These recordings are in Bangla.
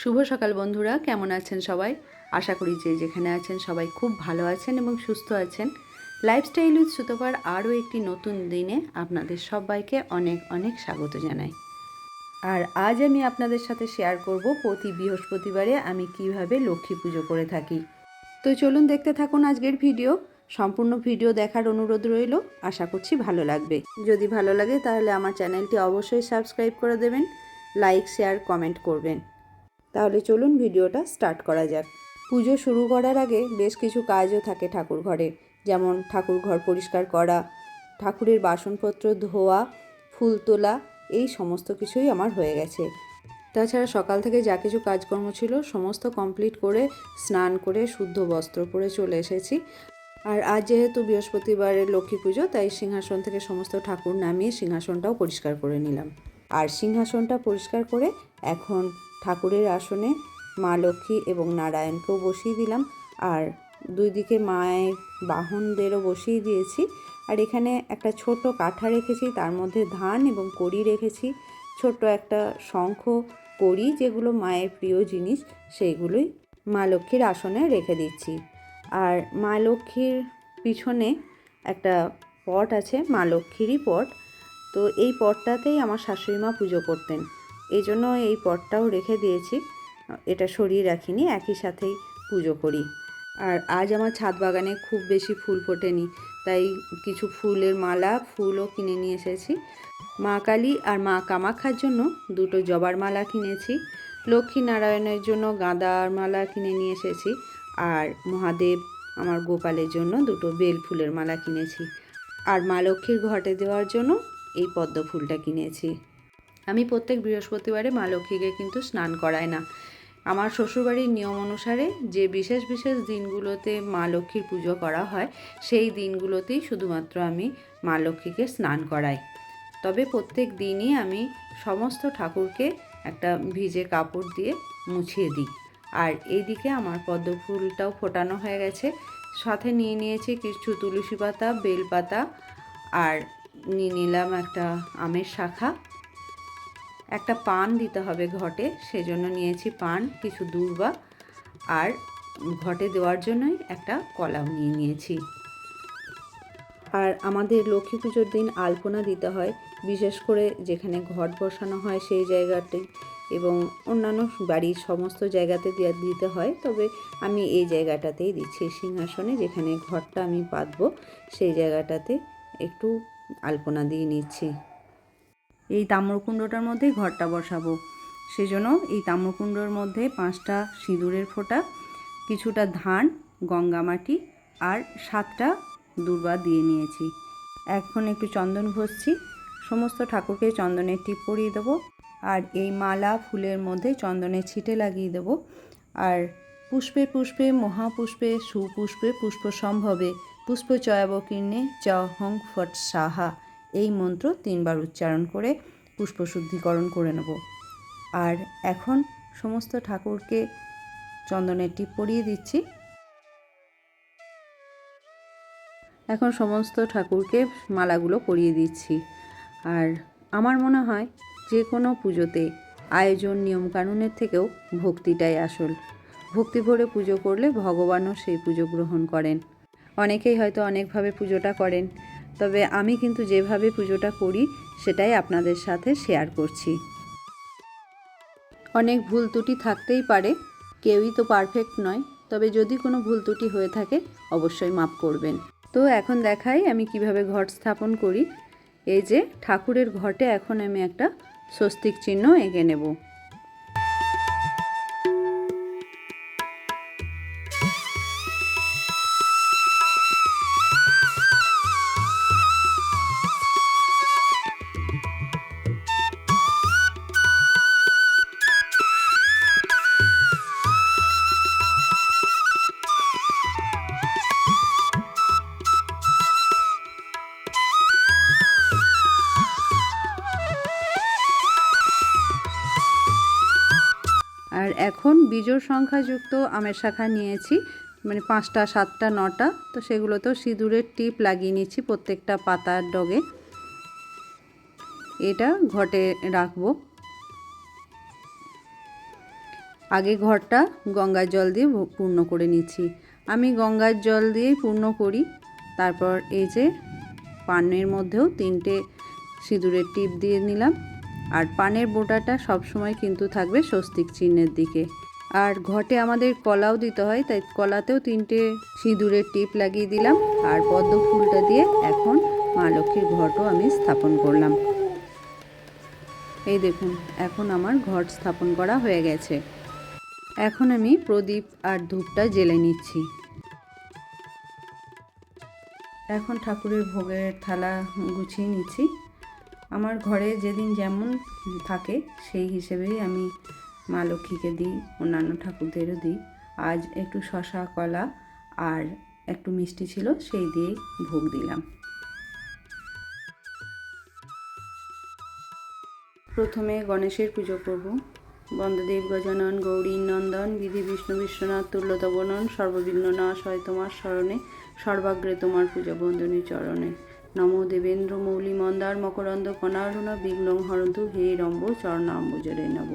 শুভ সকাল বন্ধুরা, কেমন আছেন সবাই? আশা করি যে যেখানে আছেন সবাই খুব ভালো আছেন এবং সুস্থ আছেন। লাইফস্টাইল উইথ সুতপার আরও একটি নতুন দিনে আপনাদের সবাইকে অনেক অনেক স্বাগত জানাই। আর আজ আমি আপনাদের সাথে শেয়ার করব প্রতি বৃহস্পতিবারে আমি কিভাবে লক্ষ্মী পুজো করে থাকি। তো চলুন দেখতে থাকুন আজকের ভিডিও। সম্পূর্ণ ভিডিও দেখার অনুরোধ রইল, আশা করছি ভালো লাগবে। যদি ভালো লাগে তাহলে আমার চ্যানেলটি অবশ্যই সাবস্ক্রাইব করে দেবেন, লাইক শেয়ার কমেন্ট করবেন। তাহলে চলুন ভিডিওটা স্টার্ট করা যাক। পুজো শুরু করার আগে বেশ কিছু কাজও থাকে ঠাকুর ঘরে, যেমন ঠাকুর ঘর পরিষ্কার করা, ঠাকুরের বাসনপত্র ধোয়া, ফুল তোলা, এই সমস্ত কিছুই আমার হয়ে গেছে। তাছাড়া সকাল থেকে যা কিছু কাজকর্ম ছিল সমস্ত কমপ্লিট করে স্নান করে শুদ্ধ বস্ত্র পরে চলে এসেছি। আর আজ যেহেতু বৃহস্পতিবারের লক্ষ্মী পুজো, তাই সিংহাসন থেকে সমস্ত ঠাকুর নামিয়ে সিংহাসনটাও পরিষ্কার করে নিলাম। আর সিংহাসনটা পরিষ্কার করে এখন ঠাকুরের আসনে মা লক্ষ্মী এবং নারায়ণকেও বসিয়ে দিলাম, আর দুই দিকে মায়ের বাহনদেরও বসিয়ে দিয়েছি। আর এখানে একটা ছোট কাঠা রেখেছি, তার মধ্যে ধান এবং কড়ি রেখেছি, ছোট্ট একটা শঙ্খ, কড়ি, যেগুলো মায়ের প্রিয় জিনিস, সেইগুলোই মা লক্ষ্মীর আসনে রেখে দিচ্ছি। আর মা লক্ষ্মীর পিছনে একটা পট আছে, মা লক্ষ্মীরই পট। তো এই পটটাতেই আমার শাশুড়ি মা পুজো করতেন, এই জন্য এই পটটাও রেখে দিয়েছি, এটা সরিয়ে রাখিনি, একই সাথেই পুজো করি। আর আজ আমার ছাদ বাগানে খুব বেশি ফুল ফোটেনি, তাই কিছু ফুলের মালা, ফুলও কিনে নিয়ে এসেছি। মা কালী আর মা কামাখ্যার জন্য দুটো জবার মালা কিনেছি, লক্ষ্মী নারায়ণের জন্য গাঁদার মালা কিনে নিয়ে এসেছি, আর মহাদেব আমার গোপালের জন্য দুটো বেল ফুলের মালা কিনেছি। আর মা লক্ষ্মীর ঘটে দেওয়ার জন্য এই পদ্ম ফুলটা কিনেছি। আমি প্রত্যেক বৃহস্পতিবারে মা লক্ষ্মীকে কিন্তু স্নান করাই না। আমার শ্বশুরবাড়ির নিয়ম অনুসারে যে বিশেষ বিশেষ দিনগুলোতে মা লক্ষ্মীর পুজো করা হয়, সেই দিনগুলোতেই শুধুমাত্র আমি মা লক্ষ্মীকে স্নান করাই। তবে প্রত্যেক দিনই আমি সমস্ত ঠাকুরকে একটা ভিজে কাপড় দিয়ে মুছিয়ে দিই। আর এইদিকে আমার পদ্ম ফুলটাও ফোটানো হয়ে গেছে, সাথে নিয়ে নিয়েছি কিছু তুলসী পাতা, বেলপাতা, আর নিয়ে নিলাম একটা আমের শাখা। একটা পান দিতে হবে ঘটে, সেজন্য নিয়েছি পান, কিছু দূর্বা, আর ঘটে দেওয়ার জন্যই একটা কলাও নিয়ে নিয়েছি। আর আমাদের লক্ষ্মী পুজোর দিন আলপনা দিতে হয়, বিশেষ করে যেখানে ঘট বসানো হয় সেই জায়গাটি, এবং অন্যান্য বাড়ির সমস্ত জায়গাতে দিতে হয়, তবে আমি এই জায়গাটাতেই দিচ্ছি, সিংহাসনে যেখানে ঘটটা আমি পাতবো সেই জায়গাটাতে একটু আলপনা দিয়ে নিচ্ছি। এই তাম্রকুণ্ডটার মধ্যেই ঘরটা বসাবো, সেজন্য এই তাম্রকুণ্ডর মধ্যে 5টা সিঁদুরের ফোঁটা, কিছুটা ধান, গঙ্গা মাটি আর 7টা দূর্বা দিয়ে নিয়েছি। এখন একটু চন্দন ঘষছি, সমস্ত ঠাকুরকে চন্দনের টিপ পরিয়ে দেবো, আর এই মালা ফুলের মধ্যে চন্দনের ছিটে লাগিয়ে দেবো। আর পুষ্পে পুষ্পে মহাপুষ্পে সুপুষ্পে পুষ্প সম্ভবে পুষ্প চয়াবকীর্ণে চ হং ফট সাহা, এই মন্ত্র 3বার উচ্চারণ করে পুষ্প শুদ্ধিকরণ করে নেব। আর এখন সমস্ত ঠাকুরকে চন্দনের টিপ পরিয়ে দিচ্ছি। এখন সমস্ত ঠাকুরকে মালাগুলো পরিয়ে দিচ্ছি। আর আমার মনে হয় যে কোনো পুজোতে আয়োজন নিয়মকানুনের থেকেও ভক্তিটাই আসল। ভক্তি ভরে পুজো করলে ভগবানও সেই পুজো গ্রহণ করেন। অনেকেই হয়তো অনেকভাবে পুজোটা করেন, তবে আমি কিন্তু যেভাবে পুজোটা করি সেটাই আপনাদের সাথে শেয়ার করছি। অনেক ভুল ত্রুটি থাকতেই পারে, কেউই তো পারফেক্ট নয়, তবে যদি কোনো ভুল ত্রুটি হয়ে থাকে অবশ্যই মাপ করবেন। তো এখন দেখাই আমি কিভাবে ঘট স্থাপন করি। এই যে ঠাকুরের ঘটে এখন আমি একটা স্বস্তিক চিহ্ন এঁকে নেব। আর এখন বিজোড় সংখ্যাযুক্ত আমের শাখা নিয়েছি, মানে 5টা 7টা 9টা, তো সেগুলোতেও সিঁদুরের টিপ লাগিয়ে নিচ্ছি প্রত্যেকটা পাতার ডগে। এটা ঘটে রাখবো। আগে ঘরটা গঙ্গার জল দিয়ে পূর্ণ করে নিচ্ছি। আমি গঙ্গার জল দিয়েই পূর্ণ করি। তারপর এই যে পানের মধ্যেও 3টে সিঁদুরের টিপ দিয়ে নিলাম। আর পানের বোঁটাটা সবসময় কিন্তু থাকবে স্বস্তিক চিহ্নের দিকে। আর ঘটে আমাদের কলাও দিতে হয়, তাই কলাতেও 3টে সিঁদুরের টিপ লাগিয়ে দিলাম। আর পদ্ম ফুলটা দিয়ে এখন মা লক্ষ্মীর ঘটও আমি স্থাপন করলাম। এই দেখুন, এখন আমার ঘট স্থাপন করা হয়ে গেছে। এখন আমি প্রদীপ আর ধূপটা জ্বেলে নিচ্ছি। এখন ঠাকুরের ভোগের থালা গুছিয়ে নিচ্ছি। আমার ঘরে যেদিন যেমন থাকে সেই হিসেবেই আমি মা লক্ষ্মীকে দিই, অন্যান্য ঠাকুরদেরও দিই। আজ একটু শশা, কলা আর একটু মিষ্টি ছিল, সেই দিয়েই ভোগ দিলাম। প্রথমে গণেশের পুজো করব। বন্দদেব গজানন গৌরী নন্দন বিধি বিষ্ণু বিশ্বনাথ তুল্যতবনন সর্ববিঘ্ন নাশ হয় তোমার স্মরণে, সর্বাগ্রে তোমার পূজা বন্দনী চরণে। নমো দেবেন্দ্র মৌলি মন্দার মকরন্দ কণারুণ বিঘ্নং হরন্তু হে রম্ব চরণাম্বুজরে নব।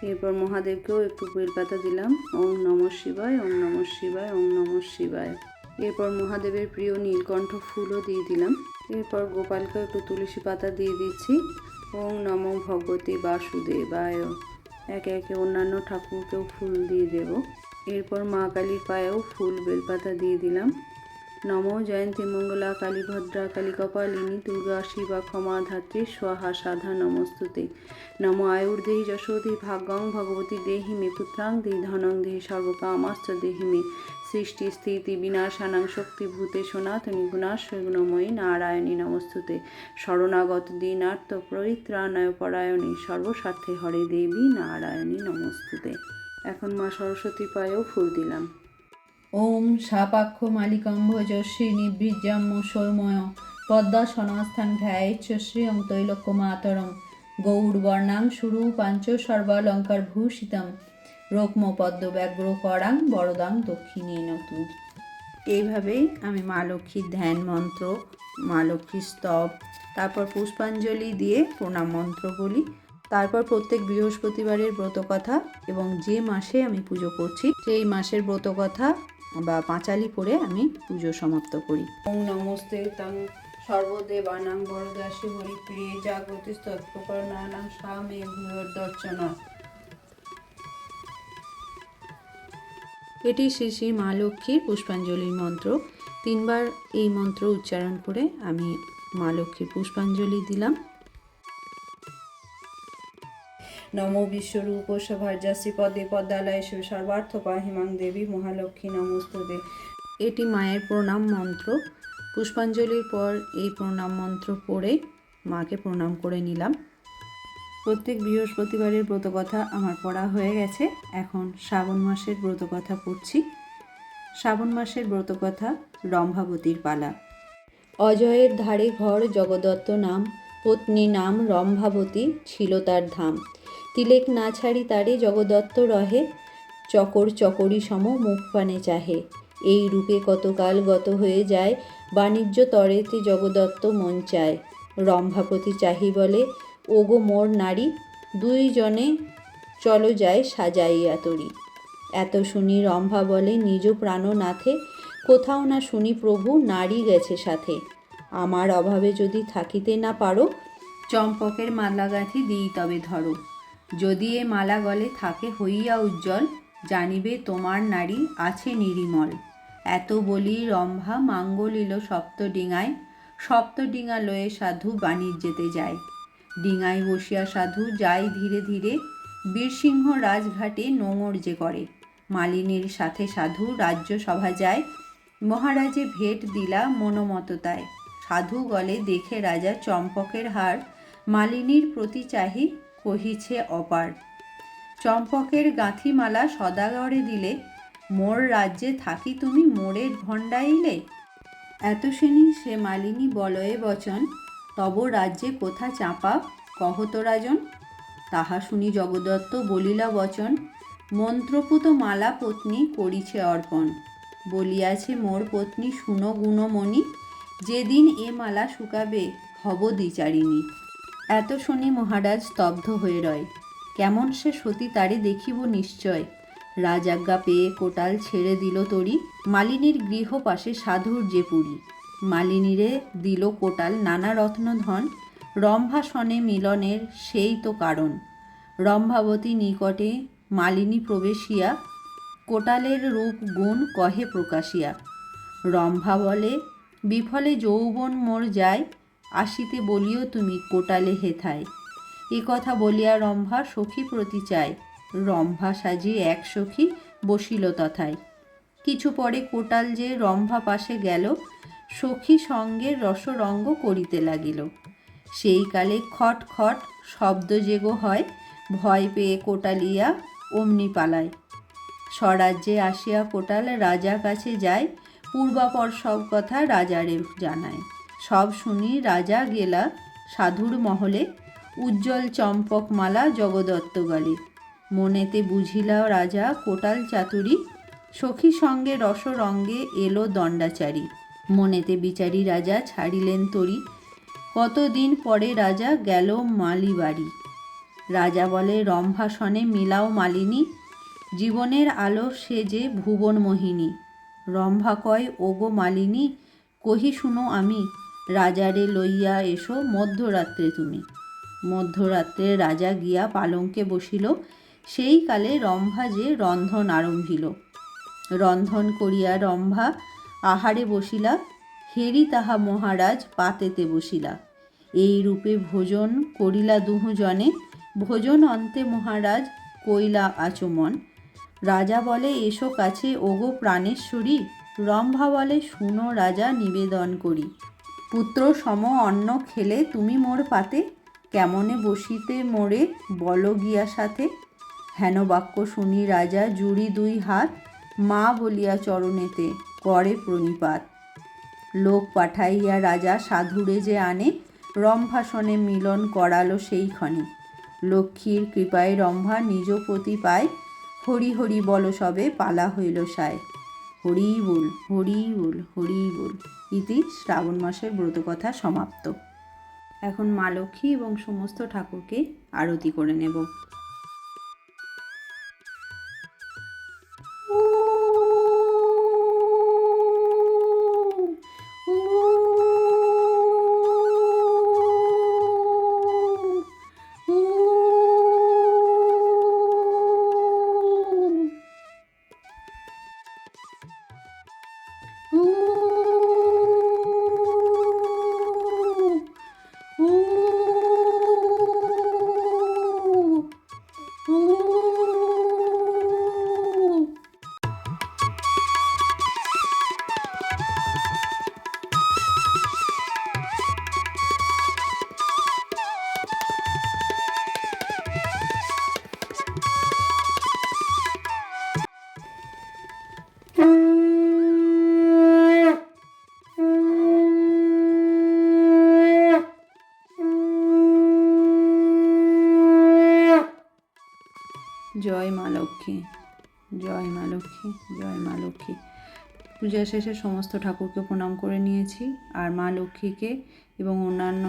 এরপর মহাদেবকেও একটু বেলপাতা দিলাম। ওং নমঃ শিবায়, ওং নমঃ শিবায়, ওং নমঃ শিবায়। এরপর মহাদেবের প্রিয় নীলকণ্ঠ ফুলও দিয়ে দিলাম। এরপর গোপালকেও একটু তুলসী পাতা দিয়ে দিচ্ছি। ওং নমো ভগবতী বাসুদেবায়। একে একে অন্যান্য ঠাকুরকেও ফুল দিয়ে দেব। এরপর মা কালীর পায়েও ফুল বেলপাতা দিয়ে দিলাম। নমো জয়ন্তী মঙ্গলা কালী ভদ্রা কালী কপালিনী দুর্গা শিবা ক্ষমা ধাত্রী স্বাহা সাধা নমস্তুতে। নমো আয়ুর্দেহি যশোধি ভাগ্যং ভগবতী দেহি মে পুত্রাং দেহি ধনং দেহি সর্বকামাশ্চ দেহি মে। সৃষ্টি স্থিতি বিনাশানাং শক্তিভূতে সনাতনী গুণাশ্রগুণময়ী নারায়ণী নমস্তুতে। শরণাগত দীনার্থ পরিত্রাণায় পরায়ণী সর্বস্বার্থে হরে দেবী নারায়ণী নমস্তুতে। এখন মা সরস্বতী পায়েও ফুল দিলাম। ওম সাপাক্ষ মালিকম ভজশ্রী নিবৃজ্জাম সৌময় পদ্মাসনস্থান ধ্যায়েচ্ছ শ্রিয়ং তৈলক্য মাতরম গৌরবর্ণাং সুরূপাঞ্চ সর্বালঙ্কার ভূষিতম রোকম পদ্ম ব্যগ্র করাং বরদাং দক্ষিণে নতু। এইভাবেই আমি মা লক্ষ্মীর ধ্যান মন্ত্র, মা লক্ষ্মীর স্তব, তারপর পুষ্পাঞ্জলি দিয়ে প্রণাম মন্ত্র বলি। তারপর প্রত্যেক বৃহস্পতিবারের ব্রতকথা এবং যে মাসে আমি পুজো করছি সেই মাসের ব্রতকথা বা পাঁচালি পড়ে আমি পুজো সমাপ্ত করি। ওং নমস্তে তাং সর্বদেবানাং বরদাসী হরিপ্রিয়ে জাগতি স্তৎপ্রকরণানাং স্বামে ভূয়োর্দর্শনা। এটি শ্রী শ্রী মা লক্ষ্মীর পুষ্পাঞ্জলির মন্ত্র। 3বার এই মন্ত্র উচ্চারণ করে আমি মা লক্ষ্মীর পুষ্পাঞ্জলি দিলাম। নমো বিশ্বরূপ সভার্যাসী পদে পদ্মালয় সর্বার্থ পাহিমাং দেবী মহালক্ষ্মী নমস্তুতে। এটি মায়ের প্রণাম মন্ত্র। পুষ্পাঞ্জলির পর এই প্রণাম মন্ত্র পড়ে মাকে প্রণাম করে নিলাম। প্রত্যেক বৃহস্পতিবারের ব্রতকথা আমার পড়া হয়ে গেছে। এখন শ্রাবণ মাসের ব্রতকথা পড়ছি। শ্রাবণ মাসের ব্রতকথা রম্ভাবতীর পালা। অজয়ের ধারে ঘর জগদত্ত নাম, পত্নী নাম রম্ভাবতী ছিল তার ধাম। তিলেক না ছাড়ি তারে জগদত্ত রহে, চকর চকরি সম মুখ পানে চাহে। এই রূপে কতকাল গত হয়ে যায়, বাণিজ্য তরেতে জগদত্ত মন চায়। রম্ভাপতি চাহি বলে, ওগো মোর নারী, 2 জনে চলো যায় সাজাইয়া তরি। এত শুনি রম্ভা বলে নিজ প্রাণনাথে, কোথাও না শুনি প্রভু নারী গেছে সাথে। আমার অভাবে যদি থাকিতে না পারো, চম্পকের মালা গাঁথি দিই তবে ধরো। যদি এ মালা গলে থাকে হইয়া উজ্জ্বল, জানিবে তোমার নারী আছে নিরিমল। এত বলি রম্ভা মাঙ্গলিল সপ্তডিঙায়, সপ্তডিঙা লয়ে সাধু বাণিজ্যেতে যায়। ডিঙায় বসিয়া সাধু যায় ধীরে ধীরে, বীরসিংহ রাজঘাটে নোঙর যে করে। মালিনীর সাথে সাধু রাজ্য সভা যায়, মহারাজে ভেট দিলা মনোমততায়। সাধু গলে দেখে রাজা চম্পকের হার, মালিনীর প্রতি চাহি কহিছে অপার। চম্পকের গাঁথিমালা সদাগরে দিলে, মোর রাজ্যে থাকি তুমি মোরের ভণ্ডাইলে। এত শুনি সে মালিনী বলয়ে বচন, তব রাজ্যে কোথা চাঁপা কহত রাজন। তাহা শুনি জগদত্ত বলিলা বচন, মন্ত্রপুত মালা পত্নী করিছে অর্পণ। বলিয়াছে মোর পত্নী শুনো গুণমণি, যেদিন এ মালা শুকাবে হব দ্বিচারিণী। এত শুনি মহারাজ স্তব্ধ হয়ে রয়। কেমন সে সতী তারে দেখিব নিশ্চয়। রাজাজ্ঞা পেয়ে কোটাল ছেড়ে দিল তরি, মালিনীর গৃহ পাশে সাধুর যে পুরী। মালিনীরে দিল কোটাল নানা রত্নধন, রম্ভাসনে মিলনের সেই তো কারণ। রম্ভাবতী নিকটে মালিনী প্রবেশিয়া, কোটালের রূপ গুণ কহে প্রকাশিয়া। রম্ভা বলে বিফলে যৌবন মোর যায়, আসিতে বলিও তুমি কোটালে হেথায়। এ কথা বলিয়া রম্ভা সখী প্রতি চায়, রম্ভা সাজিয়ে এক সখী বসিল তথায়। কিছু পরে কোটাল যে রম্ভা পাশে গেল, সখী সঙ্গে রসরঙ্গ করিতে লাগিল। সেই কালে খট খট শব্দ যেগো হয়, ভয় পেয়ে কোটালিয়া অমনি পালায়। স্বরাজ্যে আসিয়া কোটাল রাজা কাছে যায়, পূর্বাপর সব কথা রাজারে জানায়। সব শুনি রাজা গেলা সাধুর মহলে, উজ্জ্বল চম্পকমালা জগদত্ত গলে। মনেতে বুঝিলা রাজা কোটাল চাতুরী, সখী সঙ্গে রসরঙ্গে এলো দণ্ডাচারী। মনেতে বিচারি রাজা ছাড়িলেন তরি, কতদিন পরে রাজা গেল মালি বাড়ি। রাজা বলে রম্ভাসনে মিলাও মালিনী, জীবনের আলো সে যে ভুবন মোহিনী। রম্ভা কয় ওগো মালিনী, কহি শুনো আমি, রাজারে লইয়া এসো মধ্যরাত্রে তুমি। মধ্যরাত্রে রাজা গিয়া পালঙ্কে বসিল, সেই কালে রম্ভা যে রন্ধন আরম্ভিল। রন্ধন করিয়া রম্ভা আহারে বসিলা, হেরি তাহা মহারাজ পাতেতে বসিলা। এই রূপে ভোজন করিলা দুজনে, ভোজন অন্তে মহারাজ কইলা আচমন। রাজা বলে এসো কাছে ওগো প্রাণেশ্বরী, রম্ভা বলে শুনো রাজা নিবেদন করি। পুত্র সম অন্ন খেলে তুমি মোর পাতে, কেমনে বসিতে মোরে বল গিয়া সাথে। হেন বাক্য শুনি রাজা জুড়ি দুই হাত, মা বলিয়া চরণেতে করে প্রণিপাত। লোক পাঠাইয়া রাজা সাধুরে যে আনে, রম্ভাসনে মিলন করালো সেই ক্ষণে। লক্ষ্মীর কৃপায় রম্ভা নিজ পতি পায়, হরি হরি বল সবে পালা হইল সায়। হরি বল হরি বল হরি বল। ইতি শ্রাবণ মাসের ব্রতকথা সমাপ্ত। এখন মা লক্ষ্মী এবং সমস্ত ঠাকুরকে আরতি করে নেব। জয় মা লক্ষ্মী, জয় মা লক্ষ্মী, জয় মা লক্ষ্মী। পূজা শেষে সমস্ত ঠাকুরকে প্রণাম করে নিয়েছি, আর মা লক্ষ্মীকে এবং অন্যান্য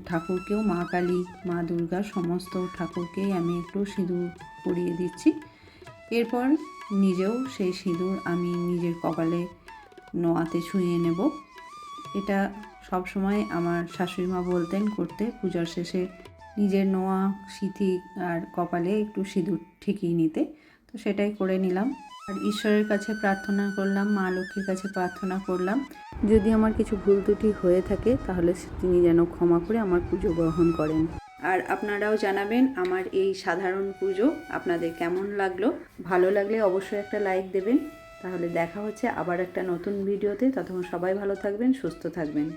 ঠাকুরকেও, মা কালী, মা দুর্গা, সমস্ত ঠাকুরকেই আমি একটু সিঁদুর পরিয়ে দিচ্ছি। এরপর নিজেও সেই সিঁদুর আমি নিজের কপালে নোয়াতে ছুঁয়ে নেব। এটা সব সময় আমার শাশুড়ি মা বলতেন করতে, পূজার শেষে নিজের নোয়া, সিঁথি আর কপালে একটু সিঁদুর ঠেকিয়ে নিতে। তো সেটাই করে নিলাম। আর ঈশ্বরের কাছে প্রার্থনা করলাম, মা লক্ষ্মীর কাছে প্রার্থনা করলাম, যদি আমার কিছু ভুল ত্রুটি হয়ে থাকে তাহলে তিনি যেন ক্ষমা করে আমার পুজো গ্রহণ করেন। আর আপনারাও জানাবেন আমার এই সাধারণ পুজো আপনাদের কেমন লাগলো। ভালো লাগলে অবশ্যই একটা লাইক দেবেন। তাহলে দেখা হচ্ছে আবার একটা নতুন ভিডিওতে। ততক্ষণ সবাই ভালো থাকবেন, সুস্থ থাকবেন।